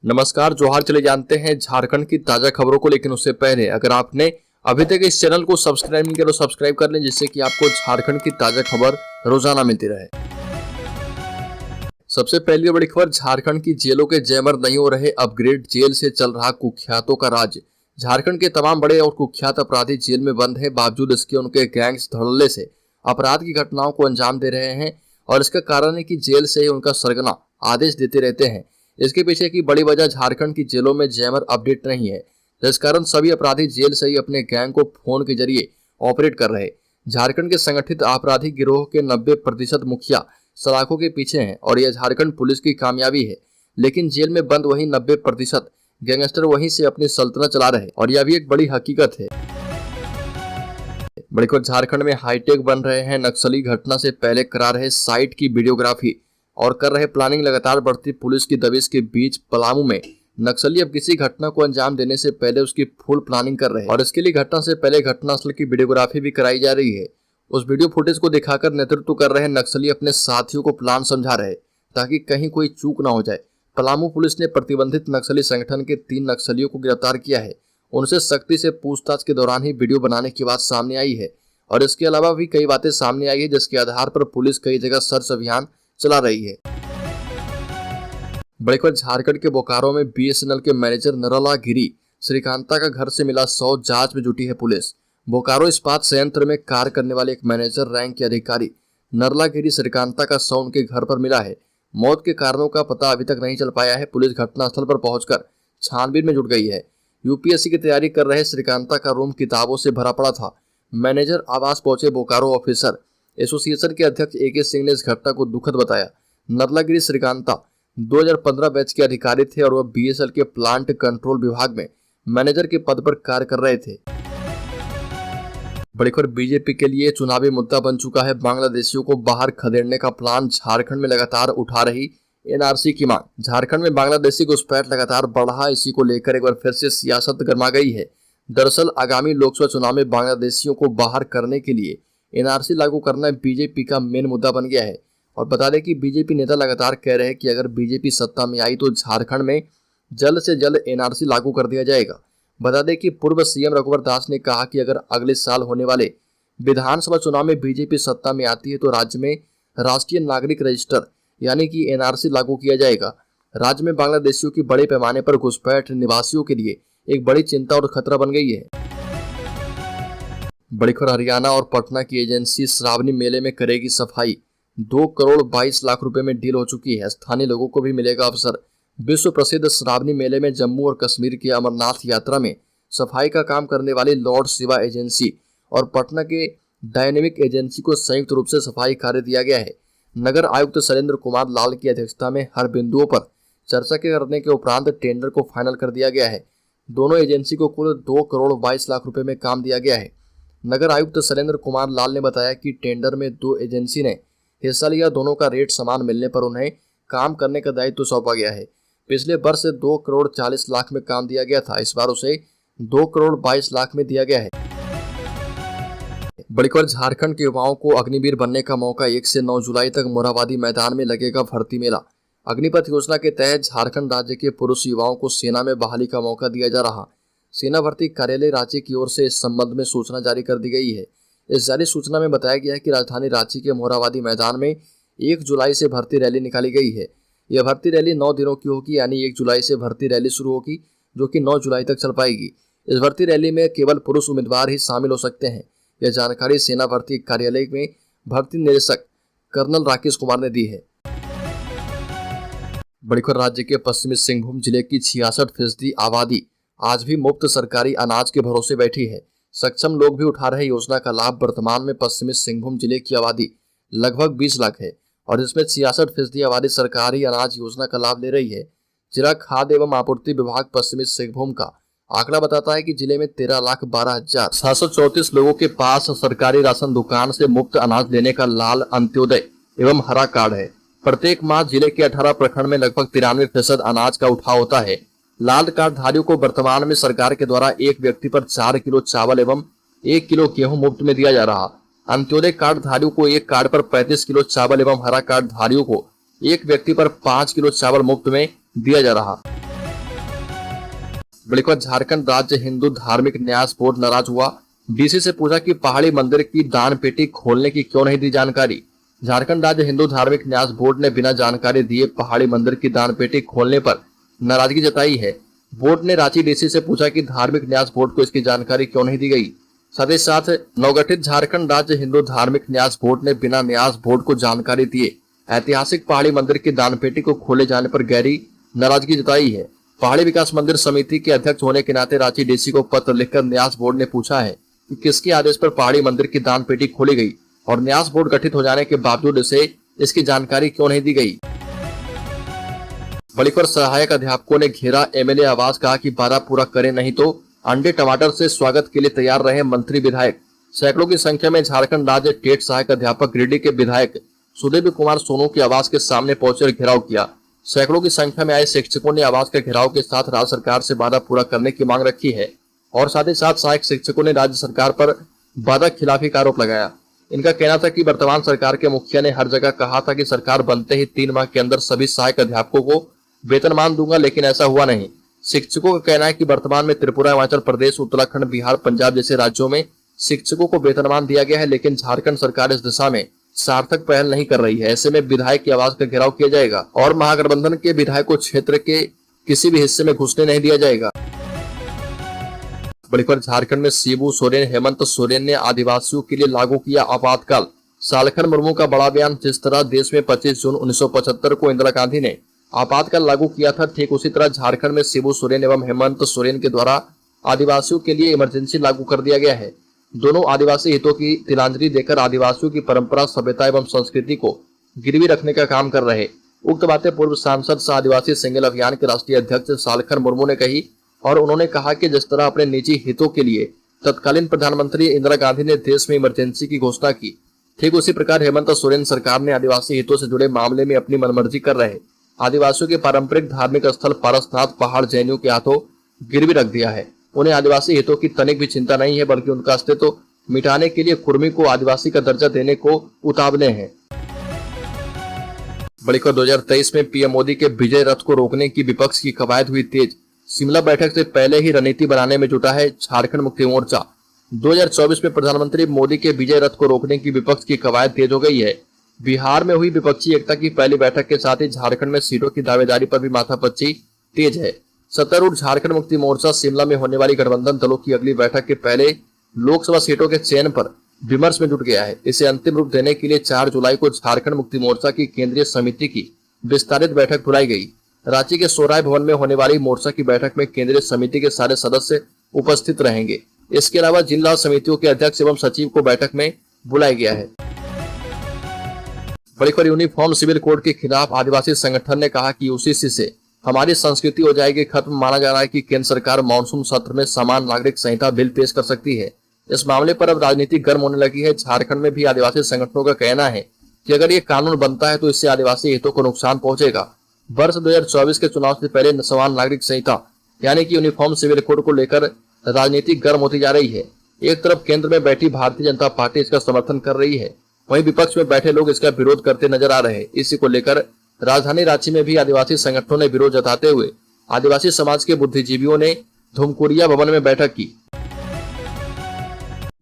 नमस्कार, जोहार। चले जानते हैं झारखंड की ताजा खबरों को, लेकिन उससे पहले अगर आपने अभी तक इस चैनल को सब्सक्राइब नहीं किया तो सब्सक्राइब कर लें, जिससे कि आपको झारखंड की ताजा खबर रोजाना मिलती रहे। सबसे पहली बड़ी खबर, झारखंड की जेलों के जैमर नहीं हो रहे अपग्रेड, जेल से चल रहा कुख्यातों का राज। झारखंड के तमाम बड़े और कुख्यात अपराधी जेल में बंद है, बावजूद इसके उनके गैंग्स धड़ल्ले से अपराध की घटनाओं को अंजाम दे रहे हैं। और इसका कारण है कि जेल से ही उनका सरगना आदेश देते रहते हैं। इसके पीछे की बड़ी वजह झारखंड की जेलों में जैमर अपडेट नहीं है, जिस कारण सभी अपराधी जेल से ही अपने गैंग को फोन के जरिए ऑपरेट कर रहे। झारखंड के संगठित आपराधिक गिरोह के 90% मुखिया सलाखों के पीछे हैं और यह झारखंड पुलिस की कामयाबी है। लेकिन जेल में बंद वही 90% गैंगस्टर वहीं से अपनी सल्तनत चला रहे, और यह भी एक बड़ी हकीकत है। बड़ी खबर, झारखंड में हाईटेक बन रहे हैं नक्सली, घटना से पहले करा रहे साइट की वीडियोग्राफी और कर रहे प्लानिंग। लगातार बढ़ती पुलिस की दबिश के बीच पलामू में नक्सली अब किसी घटना को अंजाम देने से पहले उसकी फुल प्लानिंग कर रहे हैं, और इसके लिए घटना से पहले घटनास्थल की वीडियोग्राफी भी कराई जा रही है। उस वीडियो फुटेज को दिखाकर नेतृत्व कर रहे नक्सली अपने साथियों को प्लान समझा रहे, ताकि कहीं कोई चूक न हो जाए। पलामू पुलिस ने प्रतिबंधित नक्सली संगठन के 3 नक्सलियों को गिरफ्तार किया है। उनसे सख्ती से पूछताछ के दौरान ही वीडियो बनाने की बात सामने आई है, और इसके अलावा भी कई बातें सामने आई है, जिसके आधार पर पुलिस कई जगह सर्च अभियान चला रही है। बड़ी खबर, झारखंड के बोकारो में बीएसएनएल के मैनेजर नरला गिरी श्रीकांता का घर से मिला 100, जांच में जुटी है पुलिस। बोकारो इस्पात संयंत्र में कार्य करने वाले एक मैनेजर रैंक के अधिकारी नरला गिरी श्रीकांता का 100 उनके घर पर मिला है। मौत के कारणों का पता अभी तक नहीं चल पाया है। पुलिस घटनास्थल पर पहुंचकर छानबीन में जुट गई है। यूपीएससी की तैयारी कर रहे श्रीकांता का रूम किताबों से भरा पड़ा था। मैनेजर आवास पहुंचे बोकारो ऑफिसर एसोसिएशन के अध्यक्ष AK सिंह ने इस घटना को दुखद बताया। नरला गिरी श्रीकांता 2015 बैच के अधिकारी थे और वह BSL के प्लांट कंट्रोल विभाग में मैनेजर के पद पर कार्य कर रहे थे। बड़ी खबर, बीजेपी के लिए चुनावी मुद्दा बन चुका है बांग्लादेशियों को बाहर खदेड़ने का प्लान। झारखंड में लगातार उठा रही NRC की मांग। झारखंड में बांग्लादेशी घुसपैठ लगातार बढ़ रहा, इसी को लेकर एक बार फिर से सियासत गर्मा गई है। दरअसल आगामी लोकसभा चुनाव में बांग्लादेशियों को बाहर करने के लिए NRC लागू करना बीजेपी का मेन मुद्दा बन गया है। और बता दें कि बीजेपी नेता लगातार कह रहे हैं कि अगर बीजेपी सत्ता में आई तो झारखंड में जल्द से जल्द NRC लागू कर दिया जाएगा। बता दें कि पूर्व CM रघुवर दास ने कहा कि अगर अगले साल होने वाले विधानसभा चुनाव में बीजेपी सत्ता में आती है तो राज्य में राष्ट्रीय नागरिक रजिस्टर यानी कि NRC लागू किया जाएगा। राज्य में बांग्लादेशियों की बड़े पैमाने पर घुसपैठ निवासियों के लिए एक बड़ी चिंता और खतरा बन गई है। बड़ी खबर, हरियाणा और पटना की एजेंसी श्रावणी मेले में करेगी सफाई। 2 करोड़ 22 लाख रुपए में डील हो चुकी है। स्थानीय लोगों को भी मिलेगा अवसर। विश्व प्रसिद्ध श्रावणी मेले में जम्मू और कश्मीर की अमरनाथ यात्रा में सफाई का काम करने वाली लॉर्ड शिवा एजेंसी और पटना के डायनेमिक एजेंसी को संयुक्त रूप से सफाई कार्य दिया गया है। नगर आयुक्त शैलेंद्र कुमार लाल की अध्यक्षता में हर बिंदुओं पर चर्चा करने के उपरांत टेंडर को फाइनल कर दिया गया है। दोनों एजेंसी को कुल 2 करोड़ 22 लाख रुपए में काम दिया गया है। नगर आयुक्त शैलेंद्र कुमार लाल ने बताया कि टेंडर में 2 एजेंसी ने हिस्सा लिया। दोनों का रेट समान मिलने पर उन्हें काम करने का दायित्व सौंपा गया है। पिछले वर्ष 2 करोड़ 40 लाख में काम दिया गया था, इस बार उसे 2 करोड़ 22 लाख में दिया गया है। बड़ी खबर, झारखंड के युवाओं को अग्निवीर बनने का मौका। 1 से 9 जुलाई तक मोरहाबादी मैदान में लगेगा भर्ती मेला। अग्निपथ योजना के तहत झारखंड राज्य के पुरुष युवाओं को सेना में बहाली का मौका दिया जा रहा। सेना भर्ती कार्यालय रांची की ओर से इस संबंध में सूचना जारी कर दी गई है। इस जारी सूचना में बताया गया है कि राजधानी रांची के मोरहाबादी मैदान में 1 जुलाई से भर्ती रैली निकाली गई है। यह भर्ती रैली 9 दिनों की होगी, यानी 1 जुलाई से भर्ती रैली शुरू होगी, जो कि 9 जुलाई तक चल पाएगी। इस भर्ती रैली में केवल पुरुष उम्मीदवार ही शामिल हो सकते हैं। यह जानकारी सेना भर्ती कार्यालय में भर्ती निदेशक कर्नल राकेश कुमार ने दी है। बड़ी खबर, राज्य के पश्चिमी सिंहभूम जिले की 66% आबादी आज भी मुफ्त सरकारी अनाज के भरोसे बैठी है। सक्षम लोग भी उठा रहे योजना का लाभ। वर्तमान में पश्चिमी सिंहभूम जिले की आबादी लगभग 20 लाख है और इसमें 66% आबादी सरकारी अनाज योजना का लाभ ले रही है। जिला खाद्य एवं आपूर्ति विभाग पश्चिमी सिंहभूम का आंकड़ा बताता है कि जिले में 13,12,734 लोगों के पास सरकारी राशन दुकान से मुफ्त अनाज लेने का लाल, अंत्योदय एवं हरा कार्ड है। प्रत्येक माह जिले के 18 प्रखंड में लगभग 93% अनाज का उठाव होता है। लाल कार्ड धारियों को वर्तमान में सरकार के द्वारा एक व्यक्ति पर 4 किलो चावल एवं 1 किलो गेहूं मुफ्त में दिया जा रहा। अंत्योदय कार्ड धारियों को एक कार्ड पर 35 किलो चावल एवं हरा कार्ड धारियों को एक व्यक्ति पर 5 किलो चावल मुफ्त में दिया जा रहा। बड़ी खबर झारखंड राज्य हिंदू धार्मिक न्यास बोर्ड नाराज हुआ। डीसी से पूछा कि पहाड़ी मंदिर की दान पेटी खोलने की क्यों नहीं दी जानकारी। झारखंड राज्य हिंदू धार्मिक न्यास बोर्ड ने बिना जानकारी दिए पहाड़ी मंदिर की दान पेटी खोलने पर नाराजगी जताई है। बोर्ड ने रांची डीसी से पूछा कि धार्मिक न्यास बोर्ड को इसकी जानकारी क्यों नहीं दी गई। साथ ही साथ नवगठित झारखंड राज्य हिंदू धार्मिक न्यास बोर्ड ने बिना न्यास बोर्ड को जानकारी दिए ऐतिहासिक पहाड़ी मंदिर की दान पेटी को खोले जाने पर गहरी नाराजगी जताई है। पहाड़ी विकास मंदिर समिति के अध्यक्ष होने के नाते रांची डीसी को पत्र लिखकर न्यास बोर्ड ने पूछा है कि किसके आदेश पर पहाड़ी मंदिर की दान पेटी खोली गई और न्यास बोर्ड गठित हो जाने के बावजूद इसे इसकी जानकारी क्यों नहीं दी गई। बड़ी खबर सहायक अध्यापकों ने घेरा एमएलए आवास, कहा कि वादा पूरा करें नहीं तो अंडे टमाटर से स्वागत के लिए तैयार रहे मंत्री विधायक। सैकड़ों की संख्या में झारखंड राज्य टेट सहायक अध्यापक गिरिडीह के विधायक सुदेव कुमार सोनू के आवास के सामने पहुंचकर घेराव किया। सैकड़ों की संख्या में आए शिक्षकों ने आवास के घेराव के साथ राज्य सरकार से वादा पूरा करने की मांग रखी है और साथ ही साथ सहायक शिक्षकों ने राज्य सरकार पर वादा खिलाफी का आरोप लगाया। इनका कहना था कि वर्तमान सरकार के मुखिया ने हर जगह कहा था कि सरकार बनते ही 3 माह के अंदर सभी सहायक अध्यापकों को वेतनमान दूंगा, लेकिन ऐसा हुआ नहीं। शिक्षकों का कहना है कि वर्तमान में त्रिपुरा, हिमाचल प्रदेश, उत्तराखंड, बिहार, पंजाब जैसे राज्यों में शिक्षकों को वेतनमान दिया गया है, लेकिन झारखंड सरकार इस दिशा में सार्थक पहल नहीं कर रही है। ऐसे में विधायक की आवास का घेराव किया जाएगा और महागठबंधन के विधायक को क्षेत्र के किसी भी हिस्से में घुसने नहीं दिया जाएगा। बड़ी खबर झारखंड में शिबू सोरेन, हेमंत सोरेन ने आदिवासियों के लिए लागू किया आपातकाल। सालखन मुर्मू का बड़ा बयान। जिस तरह देश में 25 जून 1975 को इंदिरा गांधी ने आपातकाल लागू किया था, ठीक उसी तरह झारखंड में शिबू सोरेन एवं हेमंत सोरेन के द्वारा आदिवासियों के लिए इमरजेंसी लागू कर दिया गया है। दोनों आदिवासी हितों की तिलांजलि देकर आदिवासियों की परंपरा, सभ्यता एवं संस्कृति को गिरवी रखने का काम कर रहे। उक्त बातें पूर्व सांसद सह आदिवासी सिंगल अभियान के राष्ट्रीय अध्यक्ष सालखन मुर्मू ने कही और उन्होंने कहा कि जिस तरह अपने निजी हितों के लिए तत्कालीन प्रधानमंत्री इंदिरा गांधी ने देश में इमरजेंसी की घोषणा की, ठीक उसी प्रकार हेमंत सोरेन सरकार ने आदिवासी हितों से जुड़े मामले में अपनी मनमर्जी कर रहे आदिवासियों के पारंपरिक धार्मिक स्थल पारसनाथ पहाड़ जैनियों के हाथों गिरवी रख दिया है। उन्हें आदिवासी हितों की तनिक भी चिंता नहीं है, बल्कि उनका अस्तित्व मिटाने के लिए कुर्मी को आदिवासी का दर्जा देने को उतावले हैं। बड़ी खबर 2023 में पीएम मोदी के विजय रथ को रोकने की विपक्ष की कवायद हुई तेज। शिमला बैठक से पहले ही रणनीति बनाने में जुटा है झारखंड मुक्ति मोर्चा। 2024 में प्रधानमंत्री मोदी के विजय रथ को रोकने की विपक्ष की कवायद तेज हो गई है। बिहार में हुई विपक्षी एकता की पहली बैठक के साथ ही झारखंड में सीटों की दावेदारी पर भी माथापच्ची तेज है। सत्तारूढ़ झारखंड मुक्ति मोर्चा शिमला में होने वाली गठबंधन दलों की अगली बैठक के पहले लोकसभा सीटों के चयन पर विमर्श में जुट गया है। इसे अंतिम रूप देने के लिए 4 जुलाई को झारखंड मुक्ति मोर्चा की केंद्रीय समिति की विस्तारित बैठक बुलाई गई। रांची के सोराय भवन में होने वाली मोर्चा की बैठक में केंद्रीय समिति के सारे सदस्य उपस्थित रहेंगे। इसके अलावा जिला समितियों के अध्यक्ष एवं सचिव को बैठक में बुलाया गया है। बड़ी खबर यूनिफॉर्म सिविल कोड के खिलाफ आदिवासी संगठन ने कहा कि यूसीसी से हमारी संस्कृति हो जाएगी खत्म। माना जा रहा है कि केंद्र सरकार मानसून सत्र में समान नागरिक संहिता बिल पेश कर सकती है। इस मामले पर अब राजनीति गर्म होने लगी है। झारखंड में भी आदिवासी संगठनों का कहना है कि अगर ये कानून बनता है तो इससे आदिवासी हितों को नुकसान पहुंचेगा। वर्ष 2024 के चुनाव से पहले समान नागरिक संहिता यानी कि यूनिफॉर्म सिविल कोड को लेकर राजनीति गर्म होती जा रही है। एक तरफ केंद्र में बैठी भारतीय जनता पार्टी इसका समर्थन कर रही है, वहीं विपक्ष में बैठे लोग इसका विरोध करते नजर आ रहे हैं। इसी को लेकर राजधानी रांची में भी आदिवासी संगठनों ने विरोध जताते हुए आदिवासी समाज के बुद्धिजीवियों ने धुमकुरिया भवन में बैठक की।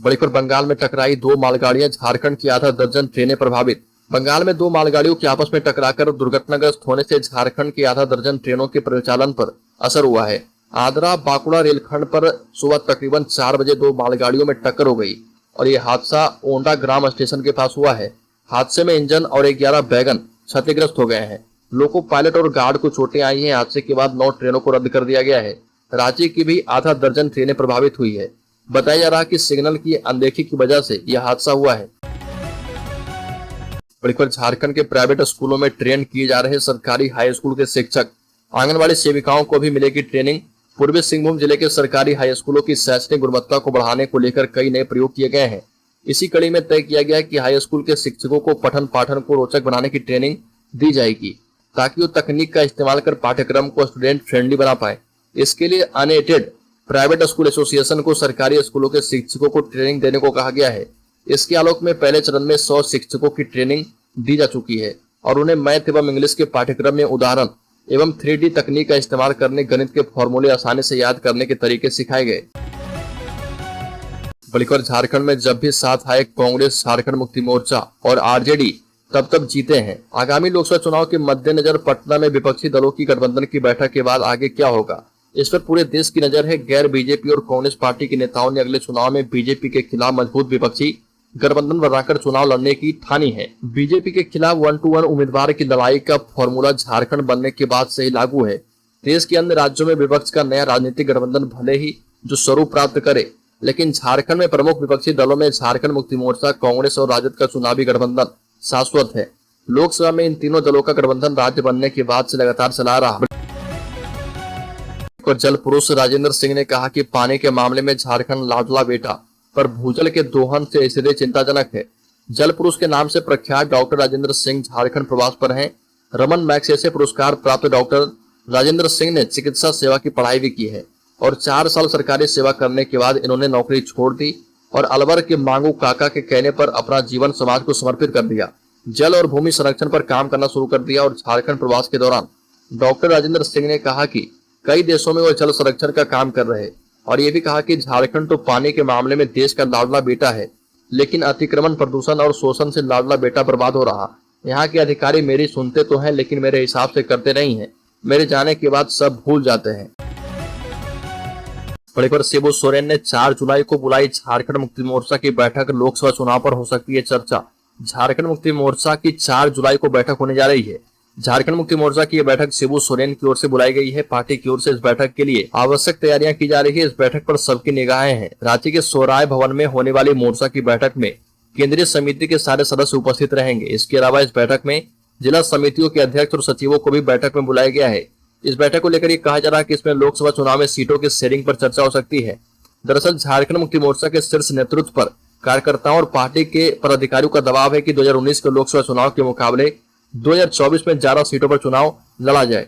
बड़ी खबर बंगाल में टकराई 2 मालगाड़ियां, झारखंड की आधा दर्जन ट्रेनें प्रभावित। बंगाल में 2 मालगाड़ियों के आपस में टकराकर दुर्घटनाग्रस्त होने से झारखंड की आधा दर्जन ट्रेनों के परिचालन पर असर हुआ है। आद्रा बाकुड़ा रेलखंड पर सुबह तकरीबन 4 बजे 2 मालगाड़ियों में टक्कर हो गई और ये हादसा ओंडा ग्राम स्टेशन के पास हुआ है। हादसे में इंजन और 11 वैगन क्षतिग्रस्त हो गए हैं। लोको पायलट और गार्ड को चोटें आई हैं। हादसे के बाद 9 ट्रेनों को रद्द कर दिया गया है। रांची की भी आधा दर्जन ट्रेनें प्रभावित हुई है। बताया जा रहा है कि सिग्नल की अनदेखी की वजह से यह हादसा हुआ है। बड़ी खबर झारखंड के प्राइवेट स्कूलों में ट्रेन किए जा रहे सरकारी हाई स्कूल के शिक्षक, आंगनबाड़ी सेविकाओं को भी मिलेगी ट्रेनिंग। पूर्वी सिंहभूम जिले के सरकारी हाई स्कूलों की शैक्षणिक गुणवत्ता को बढ़ाने को लेकर कई नए प्रयोग किए गए हैं। इसी कड़ी में तय किया गया कि हाई स्कूल के शिक्षकों को पठन पाठन को रोचक बनाने की ट्रेनिंग दी जाएगी ताकि वो तकनीक का इस्तेमाल कर पाठ्यक्रम को स्टूडेंट फ्रेंडली बना पाए। इसके लिए अनएडेड प्राइवेट स्कूल एसोसिएशन को सरकारी स्कूलों के शिक्षकों को ट्रेनिंग देने को कहा गया है। इसके आलोक में पहले चरण में 100 शिक्षकों की ट्रेनिंग दी जा चुकी है और उन्हें मैथ एवं इंग्लिश के पाठ्यक्रम में उदाहरण एवं 3D तकनीक का इस्तेमाल करने गणित के फॉर्मूले आसानी से याद करने के तरीके सिखाए गए। बल्कि झारखंड में जब भी साथ आए कांग्रेस, झारखंड मुक्ति मोर्चा और आरजेडी तब जीते हैं। आगामी लोकसभा चुनाव के मद्देनजर पटना में विपक्षी दलों की गठबंधन की बैठक के बाद आगे क्या होगा, इस पर पूरे देश की नजर है। गैर बीजेपी और कांग्रेस पार्टी के नेताओं ने अगले चुनाव में बीजेपी के खिलाफ मजबूत विपक्षी गठबंधन बनाकर चुनाव लड़ने की ठानी है। बीजेपी के खिलाफ 1-to-1 उम्मीदवार की लड़ाई का फॉर्मूला झारखंड बनने के बाद से ही लागू है। देश के अन्य राज्यों में विपक्ष का नया राजनीतिक गठबंधन भले ही जो स्वरूप प्राप्त करे, लेकिन झारखंड में प्रमुख विपक्षी दलों में झारखंड मुक्ति मोर्चा, कांग्रेस और राजद का चुनावी गठबंधन शाश्वत है। लोकसभा में इन तीनों दलों का गठबंधन राज्य बनने के बाद से लगातार चला रहा। जल पुरुष राजेंद्र सिंह ने कहा कि पानी के मामले में झारखंड लाडला बेटा पर भूजल के दोहन से स्थिति चिंताजनक है। जल पुरुष के नाम से प्रख्यात डॉक्टर राजेंद्र सिंह झारखंड प्रवास पर हैं। रमन मैग्सेसे पुरस्कार प्राप्त डॉक्टर राजेंद्र सिंह ने चिकित्सा सेवा की पढ़ाई भी की है और 4 साल सरकारी सेवा करने के बाद इन्होंने नौकरी छोड़ दी और अलवर के मांगू काका के कहने पर अपना जीवन समाज को समर्पित कर दिया। जल और भूमि संरक्षण पर काम करना शुरू कर दिया और झारखंड प्रवास के दौरान डॉक्टर राजेंद्र सिंह ने कहा कि कई देशों में वो जल संरक्षण का काम कर रहे और ये भी कहा कि झारखंड तो पानी के मामले में देश का लाडला बेटा है, लेकिन अतिक्रमण, प्रदूषण और शोषण से लाडला बेटा बर्बाद हो रहा। यहाँ के अधिकारी मेरी सुनते तो हैं, लेकिन मेरे हिसाब से करते नहीं है। मेरे जाने के बाद सब भूल जाते हैं। पर शिबू सोरेन ने 4 जुलाई को बुलाई झारखंड मुक्ति मोर्चा की बैठक। लोकसभा चुनाव पर हो सकती है चर्चा। झारखंड मुक्ति मोर्चा की 4 जुलाई को बैठक होने जा रही है। झारखंड मुक्ति मोर्चा की यह बैठक शिबू सोरेन की ओर से बुलाई गई है। पार्टी की ओर से इस बैठक के लिए आवश्यक तैयारियां की जा रही है। इस बैठक पर सबकी निगाहें हैं। रांची के सोराय भवन में होने वाली मोर्चा की बैठक में केंद्रीय समिति के सारे सदस्य उपस्थित रहेंगे। इसके अलावा इस बैठक में जिला समितियों के अध्यक्ष और सचिवों को भी बैठक में बुलाया गया है। इस बैठक को लेकर ये कहा जा रहा है कि इसमें लोकसभा चुनाव में सीटों के शेयरिंग पर चर्चा हो सकती है। दरअसल झारखंड मुक्ति मोर्चा के शीर्ष नेतृत्व पर कार्यकर्ताओं और पार्टी के पदाधिकारियों का दबाव है कि 2019 के लोकसभा चुनाव के मुकाबले 2024 में 11 सीटों पर चुनाव लड़ा जाए।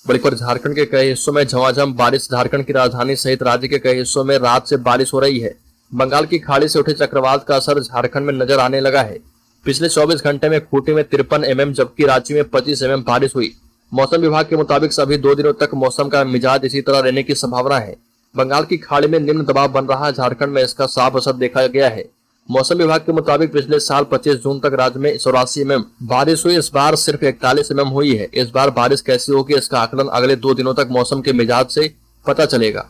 बल्कि झारखंड के कई हिस्सों में झमाझम बारिश। झारखंड की राजधानी सहित राज्य के कई हिस्सों में रात से बारिश हो रही है। बंगाल की खाड़ी से उठे चक्रवात का असर झारखंड में नजर आने लगा है। पिछले 24 घंटे में खूंटी में 53 mm जबकि रांची में 25 mm बारिश हुई। मौसम विभाग के मुताबिक सभी 2 दिनों तक मौसम का मिजाज इसी तरह रहने की संभावना है। बंगाल की खाड़ी में निम्न दबाव बन रहा है। झारखंड में इसका साफ असर देखा गया है। मौसम विभाग के मुताबिक पिछले साल 25 जून तक राज्य में 84 mm बारिश हुई। इस बार सिर्फ 41 mm हुई है। इस बार बारिश कैसी होगी, इसका आकलन अगले 2 दिनों तक मौसम के मिजाज से पता चलेगा।